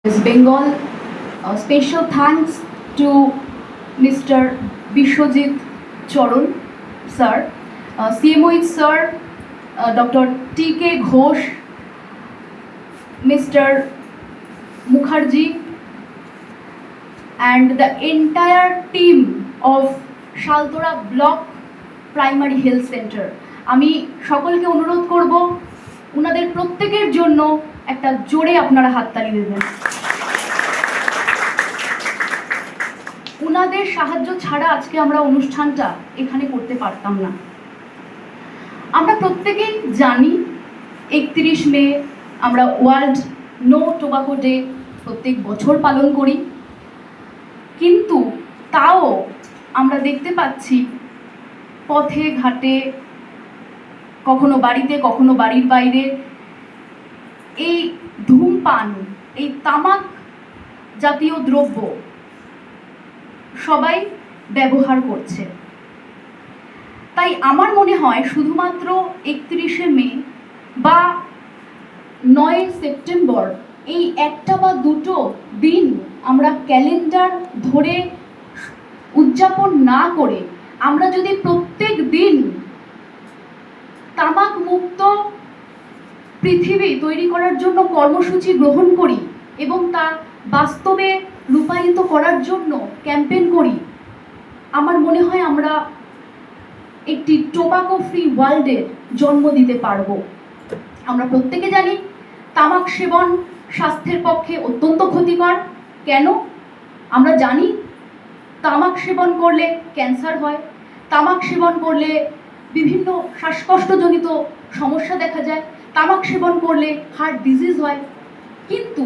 West Bengal. Special thanks to Mr. Bishwajit Choron, sir, CMOH sir, Dr. T.K. Ghosh, Mr. Mukherjee, and the entire team of Shaltora Block Primary Health Center. আমি সকলকে অনুরোধ করব ওনাদের প্রত্যেকের জন্য একটা জোরে আপনারা হাততালি দেবেন। ওনাদের সাহায্য ছাড়া আজকে আমরা অনুষ্ঠানটা এখানে করতে পারতাম না। আমরা প্রত্যেকেই জানি 31 মে আমরা ওয়ার্ল্ড নো টোবাকো ডে প্রত্যেক বছর পালন করি, কিন্তু তাও আমরা দেখতে পাচ্ছি পথে ঘাটে, কখনো বাড়িতে কখনো বাড়ির বাইরে এই ধূমপান, এই তামাক জাতীয় দ্রব্য সবাই ব্যবহার করছে। তাই আমার মনে হয় শুধুমাত্র 31শে মে বা 9 সেপ্টেম্বর এই একটা বা দুটো দিন আমরা ক্যালেন্ডার ধরে উদযাপন না করে আমরা যদি প্রত্যেক দিন তামাক মুক্ত পৃথিবী তৈরি করার জন্য কর্মসূচি গ্রহণ করি এবং তা বাস্তবে রূপায়িত করার জন্য ক্যাম্পেইন করি, আমার মনে হয় আমরা একটি টোবাকো ফ্রি ওয়ার্ল্ডের জন্ম দিতে পারব। আমরা প্রত্যেকে জানি তামাক সেবন স্বাস্থ্যের পক্ষে অত্যন্ত ক্ষতিকর। কেন? আমরা জানি তামাক সেবন করলে ক্যান্সার হয়, তামাক সেবন করলে বিভিন্ন শ্বাসকষ্টজনিত সমস্যা দেখা যায়, তামাক সেবন করলে হার্ট ডিজিজ হয়। কিন্তু